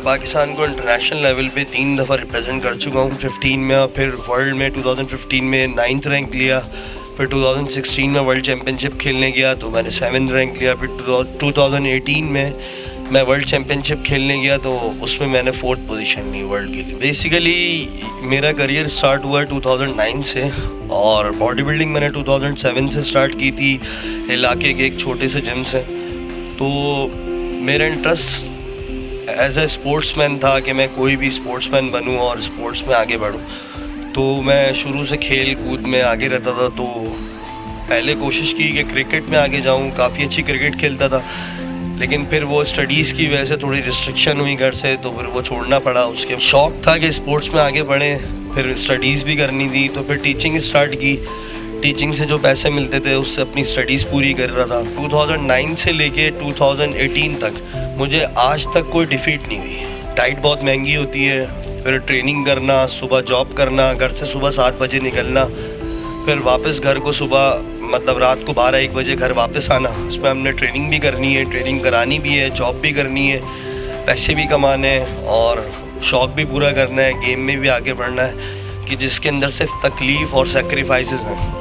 मैं पाकिस्तान को international level पे 3 दफ़ा रिप्रेजेंट कर चुका हूँ। 15 में और फिर वर्ल्ड में 2015 में 9th रैंक लिया। फिर 2016 में वर्ल्ड चैम्पियनशिप खेलने गया तो मैंने 7th रैंक लिया। फिर 2018 में मैं वर्ल्ड चैम्पियनशिप खेलने गया तो उसमें मैंने 4th पोजीशन ली वर्ल्ड के लिए। बेसिकली मेरा करियर स्टार्ट हुआ 2009 से और बॉडी बिल्डिंग मैंने 2007 से स्टार्ट की थी इलाके के एक छोटे से जिम से। तो मेरा इंटरेस्ट एज ए स्पोर्ट्समैन था कि मैं कोई भी स्पोर्ट्समैन बनूं और स्पोर्ट्स में आगे बढ़ूं। तो मैं शुरू से खेल कूद में आगे रहता था। तो पहले कोशिश की कि क्रिकेट में आगे जाऊं, काफ़ी अच्छी क्रिकेट खेलता था, लेकिन फिर वो स्टडीज़ की वजह से थोड़ी रिस्ट्रिक्शन हुई घर से, तो फिर वो छोड़ना पड़ा। उसके शौक़ था कि स्पोर्ट्स में आगे बढ़ें, फिर स्टडीज़ भी करनी थी, तो फिर टीचिंग स्टार्ट की। टीचिंग से जो पैसे मिलते थे उससे अपनी स्टडीज़ पूरी कर रहा था। 2009 से लेके 2018 तक मुझे आज तक कोई डिफीट नहीं हुई। डाइट बहुत महंगी होती है, फिर ट्रेनिंग करना, सुबह जॉब करना, घर से सुबह 7 बजे निकलना, फिर वापस घर को सुबह मतलब रात को 12-1 बजे घर वापस आना। उसमें हमने ट्रेनिंग भी करनी है, ट्रेनिंग करानी भी है, जॉब भी करनी है, पैसे भी कमाने हैं और शौक़ भी पूरा करना है, गेम में भी आगे बढ़ना है कि जिसके अंदर सिर्फ तकलीफ़ और सेक्रीफाइसेस हैं,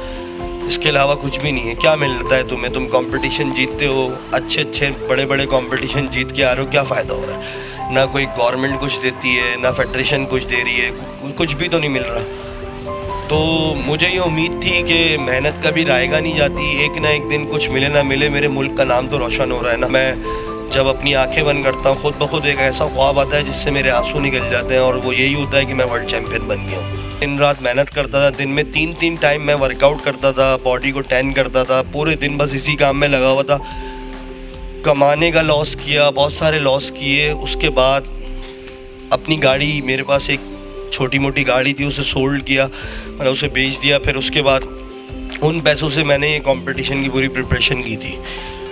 इसके अलावा कुछ भी नहीं है। क्या मिलता है तुम्हें? तुम कंपटीशन जीतते हो, अच्छे बड़े बड़े कंपटीशन जीत के आ रहे हो, क्या फ़ायदा हो रहा है? ना कोई गवर्नमेंट कुछ देती है, ना फेडरेशन कुछ दे रही है, कुछ भी तो नहीं मिल रहा। तो मुझे ये उम्मीद थी कि मेहनत कभी रायगा नहीं जाती, एक ना एक दिन कुछ मिले ना मिले मेरे मुल्क का नाम तो रोशन हो रहा है ना। मैं जब अपनी आंखें बंद करता हूँ खुद ब खुद एक ऐसा ख्वाब आता है जिससे मेरे आंसू निकल जाते हैं और वो यही होता है कि मैं वर्ल्ड चैम्पियन बन गया हूँ। दिन रात मेहनत करता था, दिन में 3 टाइम मैं वर्कआउट करता था, बॉडी को टैन करता था, पूरे दिन बस इसी काम में लगा हुआ था। कमाने का लॉस किया, बहुत सारे लॉस किए। उसके बाद अपनी गाड़ी, मेरे पास एक छोटी मोटी गाड़ी थी, उसे सोल्ड किया, मैंने उसे बेच दिया। फिर उसके बाद उन पैसों से मैंने ये कंपटीशन की पूरी प्रिपरेशन की थी।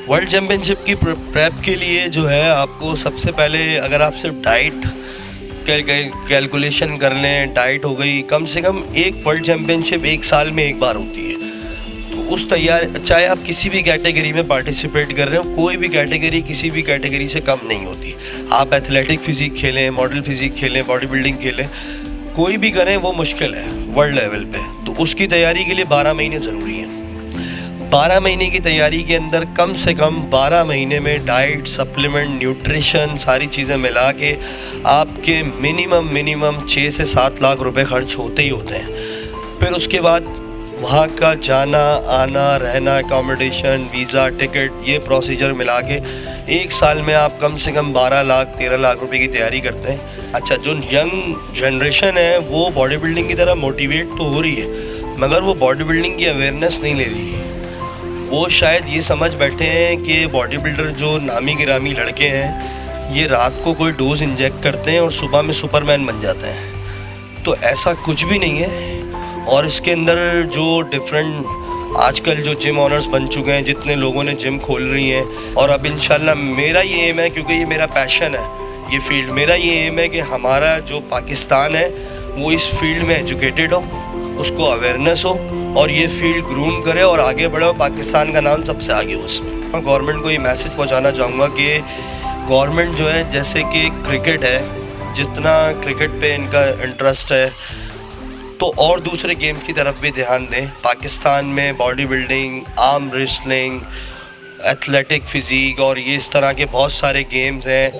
वर्ल्ड चैम्पियनशिप की प्रेप के लिए जो है आपको सबसे पहले, अगर आप सिर्फ डाइट कैलकुलेशन कर लें, डाइट हो गई, कम से कम एक वर्ल्ड चैम्पियनशिप 1 साल में एक बार होती है। तो उस चाहे आप किसी भी कैटेगरी में पार्टिसिपेट कर रहे हो, कोई भी कैटेगरी किसी भी कैटेगरी से कम नहीं होती। आप एथलेटिक फ़िज़िक खेलें, मॉडल फ़िज़िक खेलें, बॉडी बिल्डिंग खेलें, कोई भी करें वो मुश्किल है वर्ल्ड लेवल पे। तो उसकी तैयारी के लिए 12 महीने ज़रूरी हैं। 12 महीने की तैयारी के अंदर कम से कम 12 महीने में डाइट, सप्लीमेंट, न्यूट्रिशन, सारी चीज़ें मिला के आपके मिनिमम 6 से 7 लाख रुपए खर्च होते ही होते हैं। फिर उसके बाद वहाँ का जाना आना, रहना, अकोमोडेशन, वीज़ा, टिकट, ये प्रोसीजर मिला के 1 साल में आप कम से कम 12 लाख 13 लाख रुपए की तैयारी करते हैं। अच्छा, जो यंग जनरेशन है वो बॉडी बिल्डिंग की तरह मोटिवेट तो हो रही है, मगर वो बॉडी बिल्डिंग की अवेयरनेस नहीं ले रही है। वो शायद ये समझ बैठे हैं कि बॉडी बिल्डर जो नामी गिरामी लड़के हैं ये रात को कोई डोज इंजेक्ट करते हैं और सुबह में सुपरमैन बन जाते हैं। तो ऐसा कुछ भी नहीं है। और इसके अंदर जो डिफरेंट आजकल जो जिम ऑनर्स बन चुके हैं, जितने लोगों ने जिम खोल रही हैं, और अब इंशाल्लाह मेरा ये एम है, क्योंकि ये मेरा पैशन है ये फील्ड, मेरा ये एम है कि हमारा जो पाकिस्तान है वो इस फील्ड में एजुकेटेड हो, उसको अवेयरनेस हो और ये फील्ड ग्रूम करे और आगे बढ़े, पाकिस्तान का नाम सबसे आगे हो उसमें। मैं गवर्नमेंट को ये मैसेज पहुंचाना चाहूँगा कि गवर्नमेंट जो है, जैसे कि क्रिकेट है, जितना क्रिकेट पे इनका इंटरेस्ट है तो और दूसरे गेम्स की तरफ भी ध्यान दें। पाकिस्तान में body building, arm wrestling, athletic physique और ये इस तरह के बहुत सारे गेम्स हैं।